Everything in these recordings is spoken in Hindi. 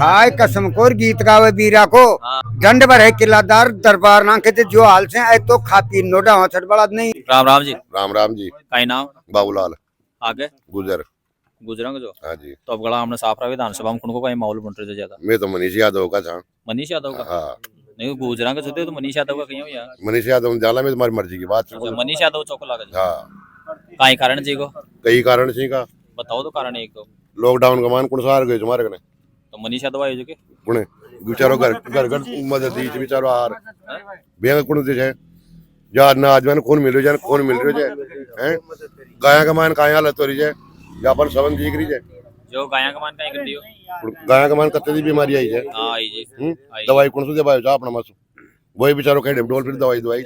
खाए कसम खोर गीत गावे बीरा को दंड भर है किलादार दरबार ना कहते जो हाल से ऐ तो खा पी नोडा हो छट बड़ा नहीं। राम राम जी। राम राम जी। का नाम? बाबूलाल आगे गुजर। गुजरांग जो। हाँ जी। तो अब गला हमने साफ रहा विधानसभा में को कहीं माहौल बन रहे ज्यादा। मैं तो मनीष यादव का था। मनीष यादव का? हाँ। नहीं गुजरांग जो थे तो मनीष यादव का कहीं हो यार। मनीष यादव जाला में तुम्हारी मर्जी की बात। मनीष यादव चौक लगा। हाँ। कई कारण जी को? कई कारण सी का बताओ तो कारण एक तो। लॉकडाउन का मान कुण सार गए तुम्हारे कने तो मनीष यादव आए जो के कुणे बेचारो घर घर घर मदद दी बेचारो हार बेंग कुण दे है यार ना आज मैंने खून मिल रही है खून मिल रही है हैं गाया का मान काया हालत हो रही है या पर सबन दिख रही है जो गाया का मान काई कर दियो। गाया का मान कत्ते दी बीमारी आई है। हां आई जी। दवाई कौन सी दवाई जा अपना मासू वही बेचारो कहीं डोल फिर दवाई दवाई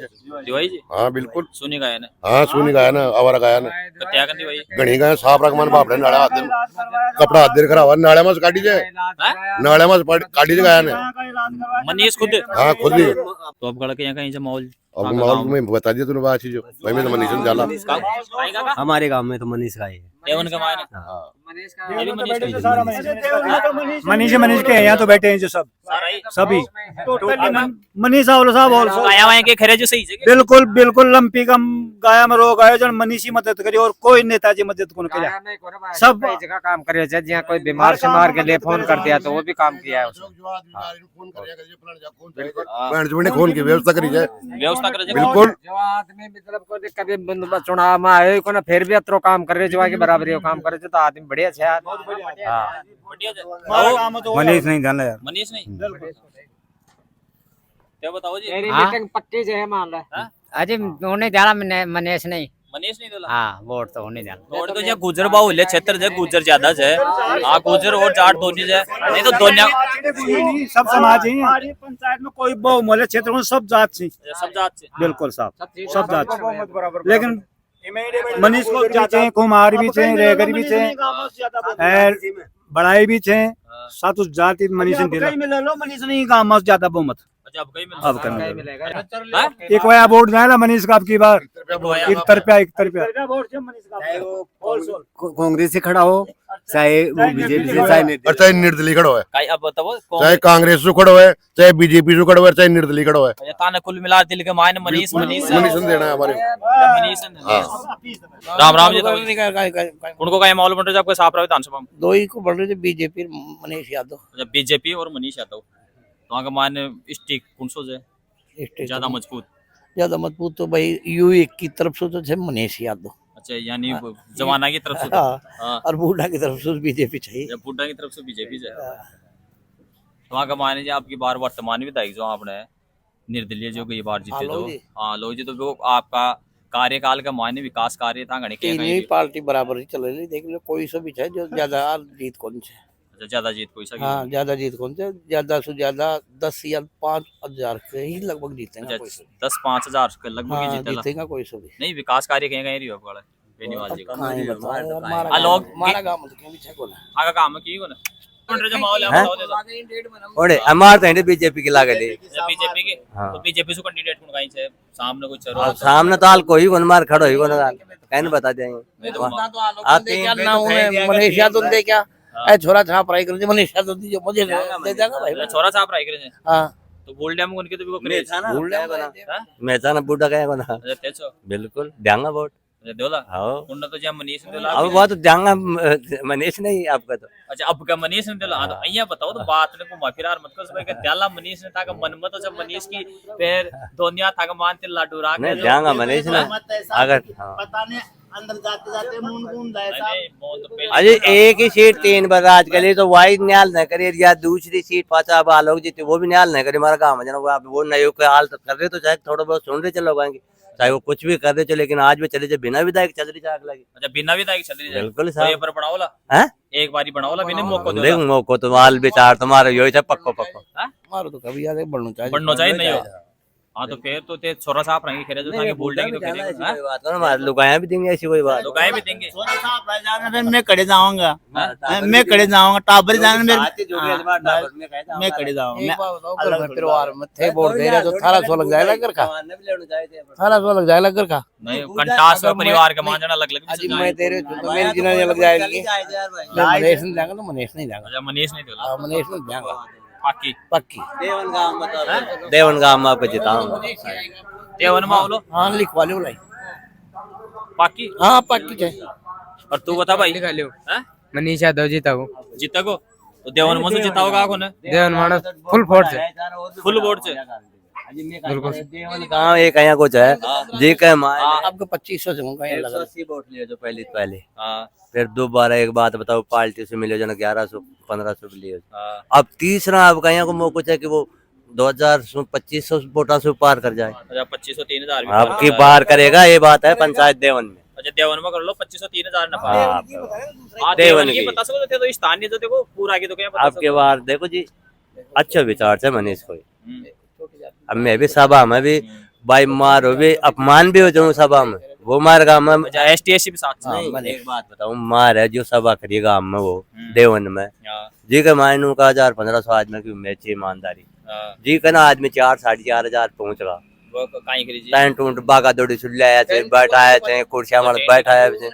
दवाई जी। हाँ बिल्कुल सुनी गाया ना। हाँ सुनी गाया ना आवारा गाया ना कत्या कर दवाई घणी गाय साफ रख मान बापड़े नाले हाथ दिन कपड़ा हाथ दिन खराब नाले में काटी जाए नाले में काटी गाया ने मनीष खुद। हाँ खुद भी। तो अब गला के यहाँ कहीं से माहौल अब माहौल में बता दिया तूने बात चीज भाई में तो मनीष जाला हमारे गांव में तो मनीष का ही है। एवन का मायने मनीष के यहाँ तो बैठे हैं जो सब सभी मनीष साहब गाया वाया के खरे जो सही से बिल्कुल बिल्कुल लंपी का गाया में रोग आयोजन मनीष ही मदद करी और कोई नेताजी मदद को किया सब जगह काम करे जहाँ कोई बीमार से मार के लिए फोन कर दिया तो वो भी काम किया है खून की व्यवस्था करी जाए व्यवस्था करे बिल्कुल जो आदमी मतलब कोई कभी चुनाव में आए को ना फिर भी अतरो काम कर रहे जो के बराबरी काम करे तो आदमी बढ़िया छे। मनीष नहीं जाना यार मनीष नहीं क्या बताओ जी। मेरी मीटिंग पक्की है मान लो अजी होने जाना मनीष नहीं मनीष नहीं दोला। हाँ वोट तो होने जाना वोट तो जे गुजर बाहु ले क्षेत्र जे गुजर ज्यादा है। हां गुजर और जाट दोनी है नहीं तो दोनिया सब समाज ही हमारी पंचायत में कोई बहु मोहल्ले क्षेत्र में सब जात से बिल्कुल सब जात से लेकिन मनीष को जाते हैं कुमार भी थे रेगरी भी थे बड़ाई भी थे सातु जाति मनीष नहीं गाँव में ज्यादा बहुमत अब एक वया वोट जाएगा मनीष का अब की बार 1 रुपया कांग्रेस से खड़ा हो चाहे वो बीजेपी से चाहे निर्दलीय खड़ो है अब बताओ चाहे कांग्रेस से खड़ो है चाहे बीजेपी से खड़ो है चाहे निर्दलीय खड़ो है ताने कुल मिला दिल के मायने मनीष देना है हमारे राम राम जी। उनको का माहौल बन रहा है आपको साफ रहा विधानसभा में दो ही को बढ़ रहे थे बीजेपी मनीष यादव बीजेपी और मनीष यादव तो वहाँ का मायने स्टिक कौन सो है ज्यादा मजबूत तो भाई यूए की तरफ से तो थे मनीष यादव। अच्छा यानी जमाना की तरफ से और बूढ़ा की तरफ से बीजेपी चाहिए बूढ़ा की तरफ से बीजेपी से तो वहाँ का मायने जी आपकी बार वर्तमान विधायक जो आपने निर्दलीय जो कई बार जीते तो हाँ लोग जी तो वो आपका कार्यकाल का मायने विकास कार्य था गणे पार्टी बराबर ही चल रही देख लो कोई सा भी है जो ज्यादा जीत कौन से ज्यादा जीत कोई सा हाँ ज्यादा जीत कौन से ज्यादा से ज्यादा 10 या 5,000 के ही लगभग जीतेंगे 10-5,000 के लगभग जीतेगा कोई सा भी नहीं विकास कार्य कहीं कहीं रियो वाला बेनीवाल जी का लोग हमारा गांव में भी है कोना आगा काम की कोना जो माहौल है बताओ दे ओडे हमार तो बीजेपी के लागल है बीजेपी के तो बीजेपी से कैंडिडेट कौन काई छे सामने कोई चरो सामने तो हाल कोई कोन मार खड़ो ही कोन कहने बता देंगे आते क्या ना उन्हें मनीष यादव दे क्या ए छोरा छाप रही कर मनीष यादव दी जो मुझे दे देगा भाई छोरा छाप रही करे हां तो बोल डैम उनके तो भी को क्रेज बोल डैम मैं था ना बूढ़ा गया कोना अच्छा तेचो बिल्कुल देंगा वोट देला हां उन तो जे मनीष देला अब वो तो देंगा मनीष नहीं आपका तो अच्छा अब का मनीष ने देला तो अइया बताओ तो बात ने को माफिरार मत कर भाई के देला मनीष ने था का मन मत जब मनीष की फिर दुनिया था का मानते लाडू राग नहीं देंगा मनीष ने अगर पता नहीं अंदर जाते जाते मुन अरे एक ही सीट 3 बार आज के लिए तो वाइड न्याल न करे या दूसरी सीट पाचा अब आलोक जीते वो भी न्याल न करे हमारा काम है जना वो नयो के हाल कर रहे तो चाहे थोड़ा बहुत सुन रहे चलो गाएंगे चाहे वो कुछ भी कर रहे चलो लेकिन आज भी चले जाए बिना विधायक चल रही जाग लगी अच्छा बिना विधायक चल रही है बिल्कुल तो ये पर बनाओला हैं एक बारी बनाओला बिना मौको दो देख मौको तो माल विचार तुम्हारा यो है पक्को मारो तो कभी याद है बढ़ना चाहिए नहीं हो हाँ तो फिर तो ते छोरा साहब रहेंगे खेरे जो था कि बोल देंगे तो ऐसी खेलेंगे कोई बात नहीं, हमारे लुगाया भी देंगे, ऐसी कोई बात तो गाय भी देंगे मैं कड़े जाऊंगा, मैं कड़े जाऊंगा, टाबर जाना मेरे, मैं कड़े जाऊंगा। एक बात बताओ, घर में परिवार में थे वोट दे रहे तो 1800 लग जाएगा घर का, 1800 लग जाएगा घर का। नहीं कंटास और परिवार का मान जाना अलग आज अलग मैं दे रहे तो मेरी जिन्हें लग जाएगी। मैं मनीष नहीं जाएगा, तो मनीष नहीं जाएगा, अच्छा मनीष नहीं देगा मनीष नहीं जाएगा पाकी पक्की। देवन गांव में आपको जिताऊंगा। देवन मावलो हाँ लिखवा लो लाई, पाकी हाँ पक्की है। और तू बता भाई हैं? मनीष यादव जीता को जीता को तो देवन में से जीता होगा कौन है देवन मानस फुल फोर्स है, फुल वोट से देवन गांव एक यहाँ कुछ है जी का माय आपको 2500 से होगा ये लगा। 180 वोट लिए जो पहले हाँ फिर दोबारा एक बात बताओ, पार्टी से मिले जो ना 1100 1500 लिए। हाँ अब तीसरा आपका यहाँ को मौका है कि वो 2500 वोटा से पार कर जाए। अच्छा 2500 3000 आपकी पार करेगा, ये बात है पंचायत देवन में। अच्छा देवन में कर लो 2500 3000 नफा हाँ, हाँ देवन देवन की की। बता सकते थे तो स्थानीय जो देखो पूरा की तो क्या बता आपके बार देखो जी, अच्छा विचार से मनीष को। सकते अब मैं भी सभा में भी भाई मार हो भी अपमान भी हो जाऊँ सभा में, वो मार गाँव में अच्छा एसटीएससी भी साथ नहीं, में एक बात बताऊँ, मार है जो सभा करी गाँव में वो देवन में हाँ, जी का मायनू का 1500 आदमी की मैच ईमानदारी हाँ, जी का ना आदमी 4 साढ़े 4 हजार पहुंच रहा। वो कहीं करी जी टेंट उंट बागा दौड़ी सुल्ले आए थे, बैठाए थे, कुर्सियां में बैठाए थे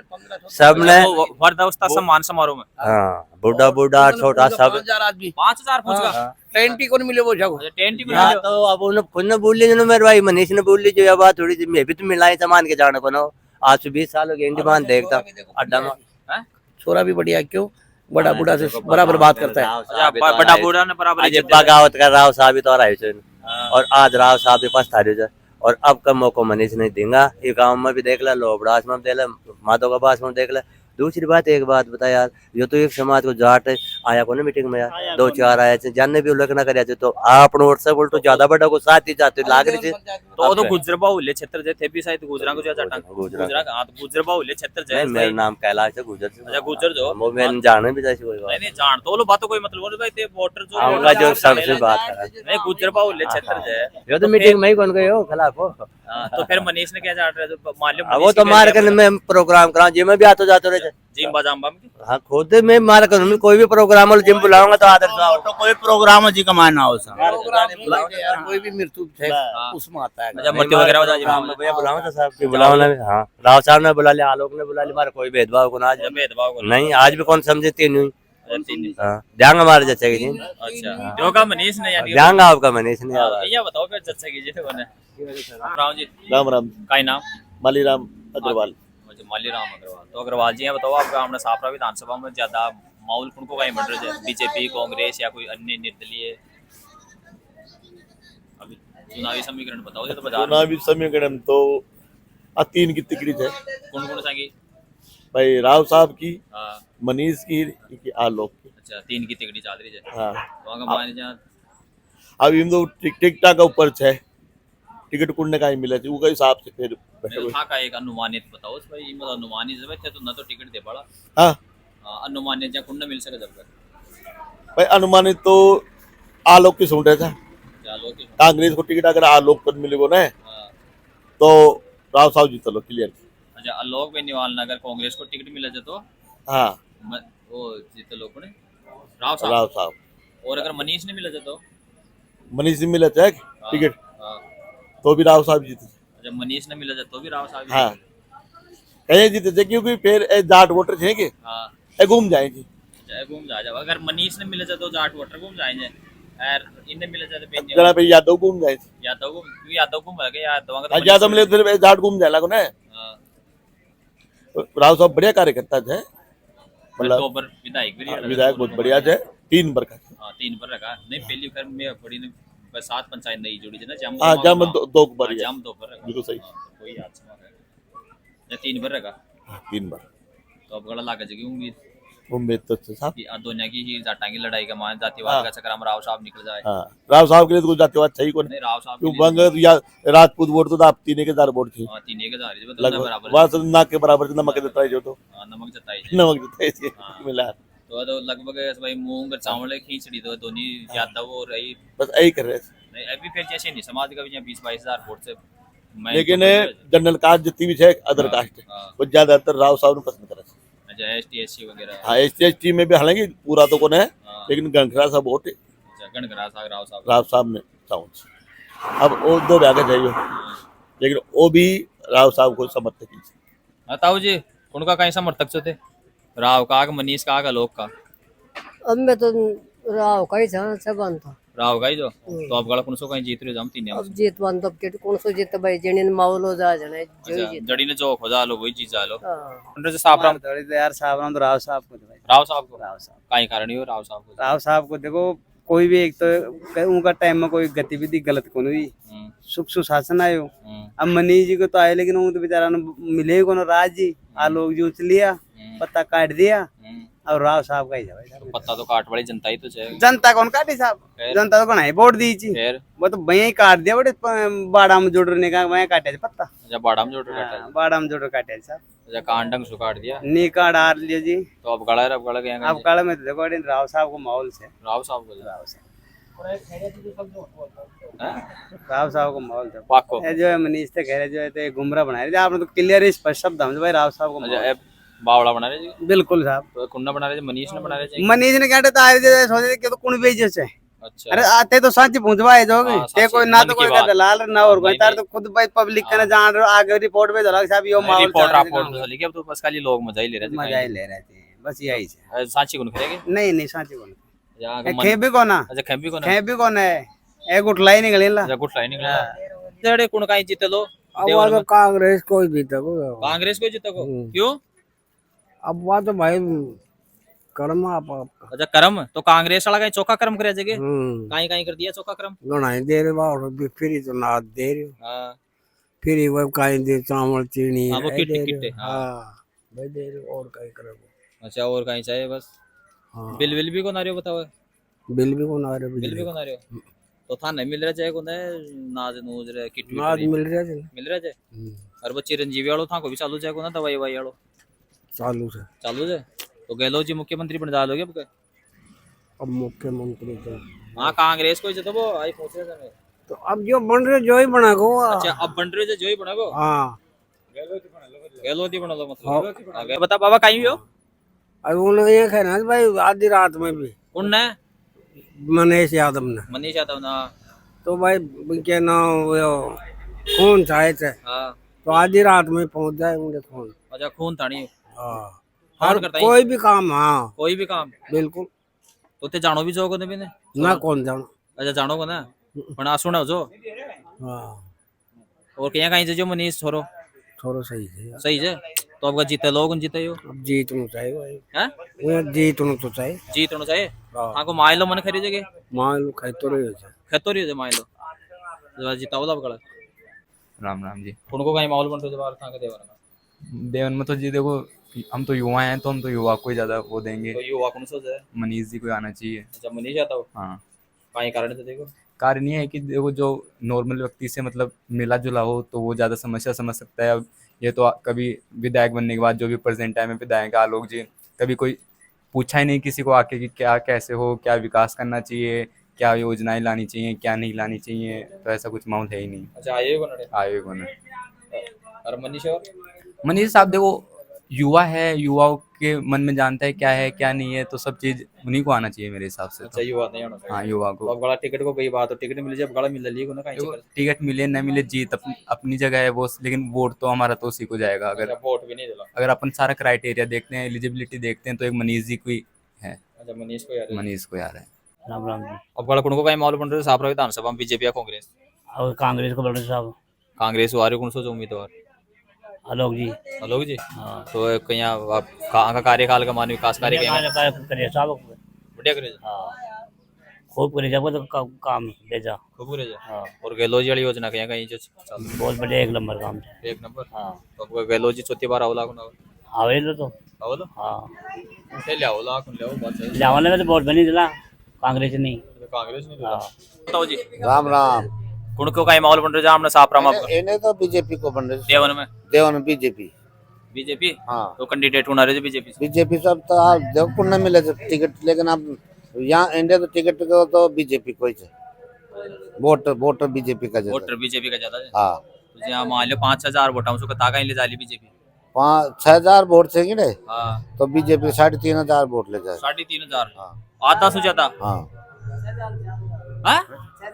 सबने। वो वर्धावस्था सम्मान समारोह में हाँ बूढ़ा बूढ़ा छोटा सब 5000 आदमी 5000 पहुंच गया टेंटी को नहीं मिले वो जाओ। अच्छा टेंट भी हाँ, तो अब उन्हें खुद ने बोल लिया मेरे भाई मनीष ने बोल लीजिए, बात थोड़ी सी मैं भी तो मिलाई सामान के जाने को ना। आज से 20 साल हो गए डिमांड देखता अड्डा में। हैं? छोरा भी बढ़िया, क्यों बड़ा बूढ़ा से बराबर बात करता है। अच्छा बड़ा बूढ़ा ने बराबर आज इज्जत दे बगावत कर राव साहब ही तो रहा है हाँ। और आज राव साहब के पास थारे जाए और अब का मौका मनीष नहीं देगा। ये गांव में भी देख ला, लोबड़ास में देख ला, माधो का बास में देख ला। दूसरी बात एक बात बता यार, ये तो एक समाज को जाट आया को ना मीटिंग में यार 2-4 आए थे, जानने भी उल्लेख ना करे थे, तो आप व्हाट्सएप बोल तो ज्यादा बड़ा को साथ ही जाते लाग रही थी। तो गुजरबा हुले क्षेत्र जे थे भी शायद गुजरा को जाता गुजरा हां तो गुजरबा हुले क्षेत्र जे मेरा नाम कैलाश है, गुजर से। अच्छा गुजर जो वो मैंने जाने भी जैसी कोई बात नहीं नहीं जान तो लो बात कोई मतलब बोल भाई ते वोटर जो आऊंगा जो सबसे बात है। नहीं गुजरबा हुले क्षेत्र जे ये तो मीटिंग में ही कौन गए हो खिलाफ हो। हाँ, तो फिर मनीष ने क्या जाट रहे तो मान लो वो तो मार कर मैं प्रोग्राम कराऊं, जिम में भी आते जाते रहे। जिम बाजाम बम की हाँ खुद मैं मार करूँ, कोई भी प्रोग्राम हो जिम बुलाऊंगा तो आदर से आओ। तो कोई प्रोग्राम जी का मानना हो सा यार कोई भी मृत्यु है उसमें आता है। अच्छा मृत्यु वगैरह हो जाए भैया बुलाऊंगा तो साहब की बुलाऊंगा। हाँ राव साहब ने बुला लिया, आलोक ने बुला लिया, हमारा कोई भेदभाव को ना आज भेदभाव को नहीं, आज भी कौन समझे तीन हुई। तीन हाँ जाएंगे हमारे जच्चा की जी, अच्छा जो का मनीष ने यानी जाएंगे आपका मनीष नहीं आवा। ये बताओ फिर जच्चा की जी कौन है राव जी राम राम का नाम मालीराम अग्रवाल। अच्छा मालीराम अग्रवाल। तो अग्रवाल जी ये बताओ आपका हमने सापरा विधानसभा में ज्यादा माहौल कौन को कहीं बढ़ रहा है, बीजेपी कांग्रेस या कोई अन्य निर्दलीय? अभी चुनावी समीकरण बताओ ये तो बाजार में चुनावी समीकरण तो 3 की टिकट है कौन कौन सा की भाई, राव साहब की, हाँ मनीष की, आलोक की। अच्छा 3 की टिकट चल रही है हाँ तो अगर मान लीजिए अब इन दो टिकटा का ऊपर है, टिकट कुंडने का ही मिला थी उसका हिसाब से फिर था का एक अनुमानित बताओ भाई मतलब अनुमानित जब थे तो ना तो टिकट दे पड़ा हाँ अनुमानित या कुंड मिल सके जब तक भाई अनुमानित तो आलोक की सूट है था। चलो कि कांग्रेस को टिकट अगर आलोक पर मिलेगा ना हाँ। तो राव साहब जीत लो क्लियर। अच्छा आलोक बेनीवाल ने अगर कांग्रेस को टिकट मिला जाए तो हाँ वो जीत लोग ने राव साहब। राव साहब और अगर मनीष ने मिला जाए तो मनीष जी मिला था टिकट हाँ। तो भी राव साहब जीते। अच्छा मनीष ने मिला जाए तो भी राव साहब हाँ कहीं जीते थे क्योंकि फिर जाट वोटर थे कि हाँ घूम जाएंगे। अच्छा घूम जा जाओ अगर मनीष ने मिला जाए तो जाट वोटर घूम जाएंगे और इनने मिला जाए तो बेनी जरा भाई यादव घूम जाए, यादव घूम लगे यादव का यादव मिले फिर जाट घूम जाए लगो ना। हाँ राव साहब बढ़िया कार्यकर्ता थे, मतलब तो पर विधायक भी रहा विधायक बहुत बढ़िया थे, 3 बार का। हाँ 3 पर रखा नहीं पहली बार में बड़ी ने बस 7 पंचायत नहीं जुड़ी थी ना जाम हाँ जाम 2 बार जाम 2 पर रखा बिल्कुल सही। कोई याद से 3 पर रखा 3 बार तो अब गड़ा लागे जगी उम्मीद उम्मीद तो साहब कि दुनिया की ही जाटां की लड़ाई का मान जातिवाद का चक्कर में राव साहब निकल जाए। हाँ राव साहब के लिए तो जातिवाद सही को नहीं राव साहब क्यों बंग या राजपूत वोट तो आप 3,000 वोट थी हाँ 3 के हजार लगभग बराबर वहां से ना के बराबर नमक देता है जो तो हाँ, नमक जताई नमक देता है हाँ। मिला तो लगभग भाई मूंग चावल खींचड़ी तो दोनों यादव और रही बस यही कर रहे थे। नहीं अभी फिर जैसे नहीं समाज का भी 20-22 हजार वोट से मैं लेकिन तो जनरल कास्ट जितनी भी है अदर हाँ, कास्ट हाँ। वो ज्यादातर राव साहब ने पसंद करा। अच्छा ST SC वगैरह हाँ ST में भी हालांकि पूरा तो कौन है, हाँ। लेकिन गणखरा साहब वोट अच्छा गणगरा साहब राव साहब राव साहब ने चाहूँ। अब वो दो आगे जाइए, लेकिन वो भी राव साहब को समर्थक ही। बताओ जी उनका कहीं समर्थक थे राव का मनीष का आलोक का अब मैं तो राव का ही था सब था राव का ही जो तो अब गला कुनसो कहीं जीत रहे हम तीन अब जीत वन तब के कौन सो जीत भाई जने माहौल हो जा जने जो ही जीत जड़ी ने जो खोजा लो वही जीत जा लो हाँ। उनसे साफ राम यार साहब नाम तो राव साहब को भाई, राव साहब को राव साहब कहीं कारण ही हो राव साहब को राव साहब को देखो कोई भी एक तो उनका टाइम में कोई गतिविधि गलत कौन हुई, सुख सुशासन आयो। अब मनीष जी को तो आए लेकिन वो तो बेचारा मिले ही कौन, राज जी आलोक जी उच लिया पत्ता काट दिया, और राव साहब का ही था भाई। पत्ता तो काट वाली जनता ही तो है जनता कौन काटी साहब, जनता तो कौन वोट दी थी, फिर वो तो भैया ही काट दिया बड़े बाड़ा में जोड़ने का वहीं काटे थे पत्ता, जब बाड़ा में जोड़ काटा बाड़ा में जोड़ काटे थे साहब, जब कांडंग सु काट दिया नी काट आर लिया जी। तो अब गड़ा गया अब काला में तो देखो राव साहब को माहौल से राव साहब को राव साहब हैं? राव साहब को माहौल था पाको ये जो है मनीष से कह रहे जो है तो गुमराह बना रहे, आपने तो क्लियर स्पष्ट शब्द हम भाई राव साहब को अच्छा माहौल। ए, बावड़ा बना रहे जी बिल्कुल साहब, तो कुन्ना बना रहे जी मनीष ने बना रहे जी मनीष ने कहते तो आए थे सोचे कि तो कौन भेजे से, अच्छा अरे आते तो सच पहुंचवाए जोगे हाँ, ते सच कोई है, ना मन तो की कोई बात। दलाल ना और कोई नहीं, तार नहीं। तो खुद भाई पब्लिक का जान रहे हो, आगे रिपोर्ट पे दलाल साहब यो माहौल रिपोर्ट चल रहा है रापोर्ट गाँव तो चली गई अब तो बस खाली लोग मजा ही ले रहे में। थे मजा ही ले रहे थे बस यही से, सांची कौन करेंगे नहीं नहीं साची कौन यहाँ खे भी कौन अच्छा खेबी कौन खे भी कौन है एक उठलाई निकले ला अच्छा गुट लाइन निकला जड़े कौन कहीं जीते लो अब तो कांग्रेस को ही जीता को कांग्रेस को जीते को क्यों अब वहाँ तो भाई कर्म आप अच्छा कर्म तो कांग्रेस वाला कहीं चौका कर्म करे जगह कहीं कहीं कर दिया चौका कर्म गणाई दे रहे और फिर तो नाद दे रहे हो हाँ फिर वो कहीं दे चावल चीनी हाँ, वो ये किट्टे दे रहे किट्टे, हो। हाँ। हाँ भाई दे रहे हो, और कहीं करो अच्छा और कहीं चाहिए बस हाँ बिल भी कौन आ रहे हो बताओ बिल भी कौन आ रहे बिल भी बिजली कौन आ रहे हो तो था नहीं मिल रहा चाहिए कौन है नाज नूज रे किट नाद मिल रहा है मिल रहा है और वो चिरंजीवी वालों था को भी चालू जाए को ना दवाई ववाई वालों चालू से चालू है तो गहलोत जी मुख्यमंत्री बन जा लोगे अब मुख्यमंत्री तो हाँ कांग्रेस को तो वो आई पूछ रहे थे तो अब जो बन रहे जो ही बना को अच्छा अब बन रहे जो ही बना को हाँ गहलोत ही बना लो मतलब आगे बता बाबा कहीं भी हो अब उन्होंने ये कहना है भाई आधी रात में भी कौन है मनीष यादव ने मनीष यादव ना तो भाई क्या नाम वो खून चाहे थे हाँ तो आधी रात में पहुंच जाए उनके खून अच्छा खून थानी हाँ कौन हर करता है कोई भी काम हाँ कोई भी काम बिल्कुल तो ते जानो भी जो को ने ना कौन जाना अच्छा जानो को ना पण आ सुनो जो हाँ और कहीं कहीं से जो मनीष छोरो थोड़ा सही है सही है तो अब जीते लोग जीते हो अब जीत नु चाहिए भाई हैं वो जीत नु तो चाहिए जीत होना चाहिए हाँ हाँ को मान लो मन खरीदेगे मान लो खाई तो रहे हो खेतो रही है मान लो जरा जीताओ ला बकड़ा राम राम जी। उनको कहीं माहौल बन तो जब था के देवन देवन में तो जी देखो हम तो युवा हैं तो हम तो युवा को ही ज्यादा वो देंगे। तो युवा कौन सोच है मनीष जी को आना चाहिए। अच्छा मनीष आता हो हाँ कहीं कारण से देखो कारण ये है कि देखो जो नॉर्मल व्यक्ति से मतलब मिला जुला हो तो वो ज़्यादा समस्या समझ सकता है। अब ये तो कभी विधायक बनने के बाद जो भी प्रेजेंट टाइम में विधायक आलोक जी कभी कोई पूछा ही नहीं किसी को आके कि क्या कैसे हो, क्या विकास करना चाहिए, क्या योजनाएं लानी चाहिए, क्या नहीं लानी चाहिए, तो ऐसा कुछ माहौल है ही नहीं। अच्छा आए हो ना आयोग ने और मनीष साहब देखो युवा है, युवाओं के मन में जानता है क्या है क्या नहीं है, तो सब चीज उन्हीं को आना चाहिए मेरे हिसाब से। अच्छा युवा नहीं आना चाहिए। हाँ युवा को। अब गला टिकट को गई बात तो टिकट मिल जाए गला मिल रही है ना कहीं से टिकट मिले न मिले जीत अपनी जगह है वो, लेकिन वोट तो हमारा तो उसी को जाएगा। अगर वोट भी नहीं दिला अगर अपन सारा क्राइटेरिया देखते हैं, एलिजिबिलिटी देखते हैं, तो एक मनीष जी को ही है। अच्छा मनीष को यार मनीष को यार है। राम राम जी। अब गला को कहीं माहौल बन रहे साफ रहे विधानसभा में बीजेपी या कांग्रेस? और कांग्रेस को लड़े साहब कांग्रेस वाले कौन सो उम्मीदवार? आलोक जी। आलोक जी हाँ तो कहीं आप कहाँ का कार्यकाल का मान विकास कार्य करे साहब बढ़िया करे हाँ खूब करे जब तो काम भेजा खूब करे हाँ और गहलोत जी वाली योजना कहीं कहीं जो बहुत बढ़िया एक नंबर काम है। एक नंबर हाँ तो अब गहलोत जी चौथी बार आवला को आवे तो आवलो हाँ ले आवला को ले बात है जावाने में तो बहुत बनी दिला कांग्रेस नहीं कांग्रेस ने हाँ बताओ जी राम राम। को कहीं माहौल बन रहे जहाँ हमने साफ राम आपका इन्हें तो बीजेपी को बन रहे देवन में देवन में बीजेपी। बीजेपी हाँ तो कैंडिडेट कौन आ रहे थे बीजेपी से? बीजेपी सब तो आप देखो कौन नहीं मिले थे टिकट, लेकिन अब यहाँ इंडिया तो टिकट को तो बीजेपी को ही है। वोटर बीजेपी का ज्यादा। वोटर बीजेपी का ज्यादा है। हाँ तो जी हाँ, मान लो 5,000 वोट उसको कता कहीं ले जाली बीजेपी। 5,000 वोट से गिने हाँ तो बीजेपी 3,500 वोट ले जाए। 3,500 हाँ। आधा से ज्यादा। हाँ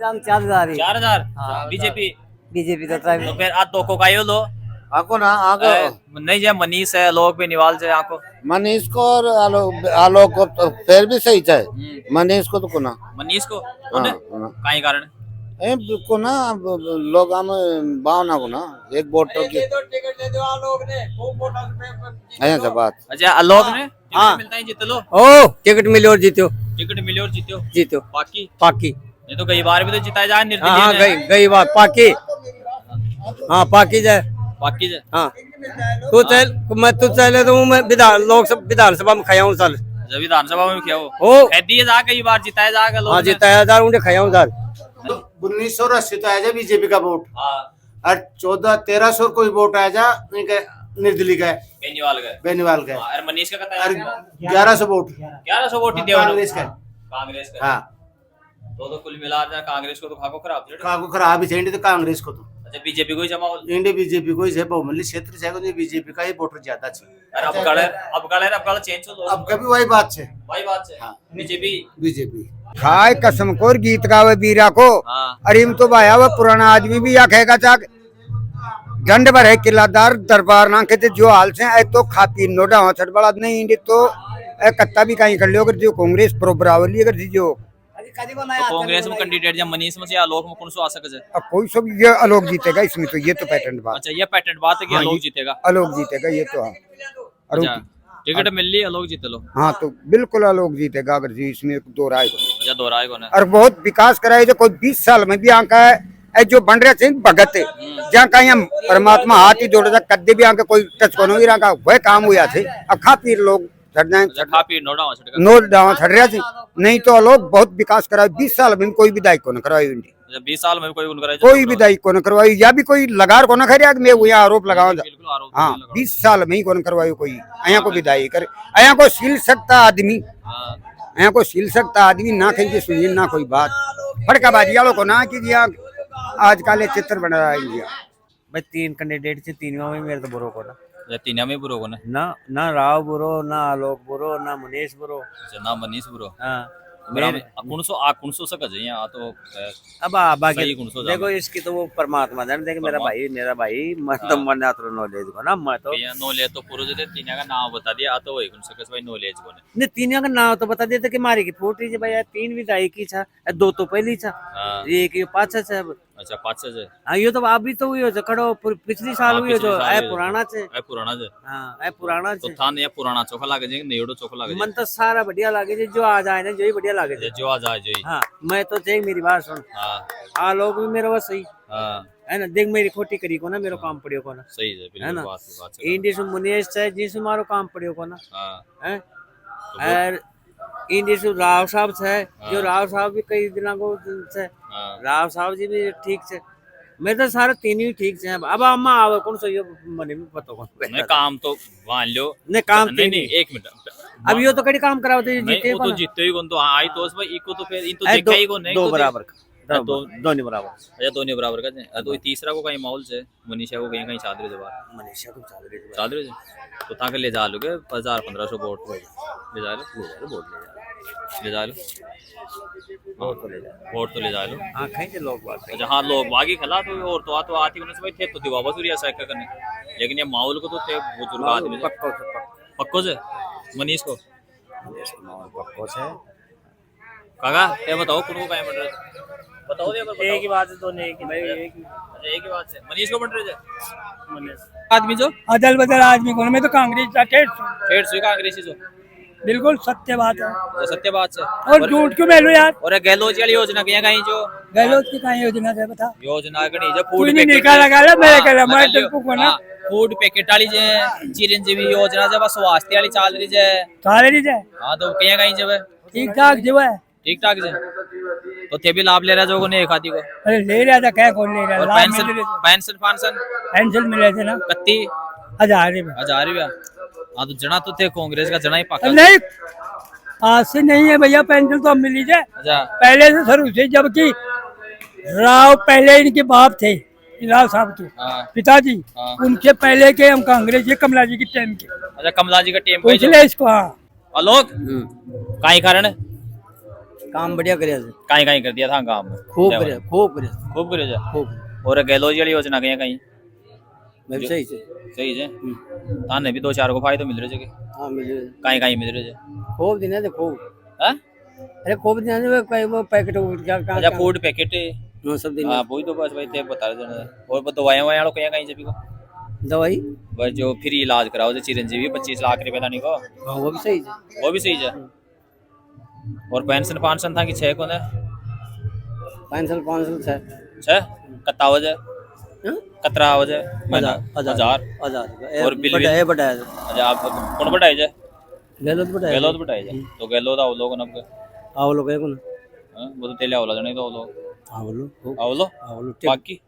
4,000 बीजेपी बीजेपी तो फिर आज तो को कायो लो आको ना आको नहीं जे मनीष है लोग भी निवाल से आको मनीष को और आलोक को तो फिर भी सही चाहे। मनीष को तो कुना मनीष को हाँ, हाँ। कहीं कारण को ना लोग हम भावना को ना एक वोटर की ऐसा बात। अच्छा आलोक ने हाँ। मिलता है जीत लो ओ टिकट मिले और जीतो टिकट मिले और जीतो जीतो बाकी पाकी ये तो कई बार भी तो जिताया जाए निर्दलीय हाँ ने। गई बात पाकी हाँ पाकी जाए बाकी जे हाँ तू चल तू चले तो मैं विधानसभा में खाया हूँ साल जब विधानसभा में क्या ओ कैदी जा कई बार जिताया जाएगा लोग हाँ जिताया 1000 उन्हें खाया हूँ साल 1980 तो आया बीजेपी का वोट हाँ और 1300 कोई वोट आया जा निर्दलीय का बेनीवाल का और मनीष का कहता और है 1100 वोट 1100 वोट ही दिया कांग्रेस का। कांग्रेस का हाँ तो कुल मिला जाए कांग्रेस को तो खाको खराब काको खराब ही थे तो कांग्रेस को तो अच्छा बीजेपी को ही जमा इंडिया बीजेपी को ही बहुमूल्य क्षेत्र से बीजेपी का ही वोटर ज्यादा है। अब गलर चेंज हो अब कभी वही बात है बीजेपी बीजेपी खाए कसम खोर गीत गावे बीरा को हाँ अरे तो भाया वो पुराना आदमी भी या कहेगा चाक डंड भर है किलादार दरबार ना कहते जो हाल से ऐ तो खापी नोडा हो छट बड़ा नहीं इंडी तो ऐ कत्ता भी कहीं कर लियो अगर जो कांग्रेस प्रो बरावली अगर जो तो कांग्रेस में कैंडिडेट जब मनीष में से आलोक में कौन सा आ सके अब कोई सब ये आलोक जीतेगा इसमें तो ये तो पैटर्न बात। अच्छा ये पैटर्न बात है कि हाँ, आलोक जीतेगा आलोक जीतेगा ये तो हाँ अच्छा टिकट मिल ली आलोक जीत लो हाँ तो बिल्कुल आलोक जीतेगा अगर जी इसमें दो राय को अच्छा दो राय को ना और बहुत विकास कराए जो कोई 20 साल में भी आंका है जो बन रहे थे भगत जहाँ कहीं हम परमात्मा हाथ ही जोड़े कद्दे भी आंका कोई टच को नहीं रहा वह काम हुआ थे अब खा पी लोग नो डावा छड़ रहा थी नहीं तो लोग बहुत विकास कराए 20 साल में कोई विधायक को न करवाई 20 साल में कोई विधायक को न करवाई या भी कोई लगार को न खरिया मैं वो यहाँ आरोप लगाऊंगा हाँ 20 साल में ही को न करवाई कोई यहाँ को विधायक करे यहाँ को सील सकता आदमी यहाँ को सील सकता आदमी ना कहीं सुनिए ना कोई बात फड़काबाजी वालों को ना की आजकल चित्र बना रहा है भाई 3 कैंडिडेट से 3 में मेरे तो बुरो को ना तीन में बुरो को ना राव बुरो ना आलोक बुरो ना मनीष बुरो ना मनीष बुरो हाँ कौन सो सका जाए यहाँ तो अब बाकी देखो इसकी तो वो परमात्मा जाने देख मेरा भाई मैं तो मरना तो नॉलेज को ना मैं तो नॉलेज तो पूरा जो तीन का नाम बता दिया तो वही कौन भाई नॉलेज को नहीं 3 का नाम तो बता देते कि मारी की फोटो जी भाई 3 विधायक की था 2 तो पहली था एक ये 5 है अच्छा 5 से हाँ ये तो अभी तो हुई हो खड़ो पिछली साल हुई हो ऐ पुराना से हाँ ऐ पुराना तो था नहीं पुराना चोखा लागे जे नेड़ो चोखा लागे मन तो सारा बढ़िया लागे जो आ जाए ना जो ही बढ़िया लागे जो आ जाए जो ही हाँ मैं तो देख मेरी बात सुन हाँ लोग भी मेरा बस सही है ना देख मेरी खोटी करी को ना मेरा काम पड़ियो को ना सही है ना इंडिया से मुनीश है जिस मारो काम पड़ियो को ना है और इंडिया से राव साहब है जो राव साहब भी कई दिनों को से राव साहब जी भी ठीक से मेरे तो सारे 3 ही ठीक से अब अम्मा आवे कौन सही मने में पता कौन नहीं काम तो मान लो नहीं काम नहीं 1 मिनट अब यो तो कड़ी काम करावते जीते वो तो जीते ही कौन तो आई तो भाई इको तो फिर इन तो देखा ही को नहीं दो बराबर का दोनों बराबर अच्छा दोनों बराबर का तो तीसरा को कहीं माहौल से मनीषा को कहीं चादरे दे मनीषा को चादरे तो ताके ले जा लोगे 1500 वोट ले जा लो वोट ले जा लो वोट तो ले जा लो हाँ कहीं से लोग बात अच्छा हाँ लोग बागी खिला तो और तो आती उन्हें भाई थे तो दिवा बसूरी ऐसा करने लेकिन ये माहौल को तो थे बुजुर्ग आदमी पक्को से मनीष को पक्को से काका ये बताओ कौन को काहे बन रहे बताओ दे एक ही बात है दोनों एक ही बात से मनीष को बन रहे थे मनीष आदमी जो अदल बदल आदमी को मैं तो कांग्रेस का ठेठ कांग्रेसी जो बिल्कुल सत्य बात है सत्य बात से और झूठ क्यों बोलो यार और गहलोत वाली योजना कहीं जो गहलोत की कहीं योजना है बता योजना कहीं जो फूड निकाला गया मेरे कह मैं तुमको को ना फूड पैकेट वाली जे चिरंजीवी योजना जब स्वास्थ्य वाली चाल रही है हां तो कहीं जब ठीक ठाक जो है ठीक ठाक जे तो ते भी लाभ ले रहा जो को नहीं खाती को अरे ले रहा था क्या कौन ले रहा पेंशन पेंशन पेंशन मिले थे ना कत्ती 1000 रुपया हाँ तो जना तो थे कांग्रेस का जना ही पक्का नहीं आज से नहीं है भैया पेंशन तो अब मिली जाए अच्छा पहले से शुरू से जबकि राव पहले इनके बाप थे, राव साहब के पिताजी, उनके पहले के हम कांग्रेस, ये कमला जी के टाइम के। अच्छा, कमला जी का टीम पूछ ले इसको। हाँ, आलोक काई कारण काम बढ़िया करे, काई कर दिया था काम खूब बढ़िया, खूब बढ़िया, खूब करे जा। खूब। और गहलोत जी वाली योजना कहीं कहीं मैं भी सही से। सही है थाने भी 2-4 को फायदा मिल रहे जगह। हाँ मिल रहे, कहीं मिल रहे खूब दिन है, खूब। हैं? अरे खूब दिन है, वो पैकेट क्या अच्छा, फूड पैकेट सब दिन। हाँ वही तो बस भाई ते बता रहे थे। और दवाइयाँ वालों कहीं कहीं सभी को दवाई बस जो फ्री इलाज कराओ जो चिरंजीवी 25 लाख रुपए लाने को, वो भी सही है, वो भी सही है। और पेंशन था कि 6 को ना पेंशन 6 कत्ता हो जाए, कतरा हो जाए, 1000 और बिल भी बढ़ाया। अच्छा, आप कौन बढ़ाए जाए? गहलोत बढ़ाए जाए तो गहलोत आओ लोग नब आओ लोग है कौन, वो तो तेले आवला नहीं तो आओ लो, बाकी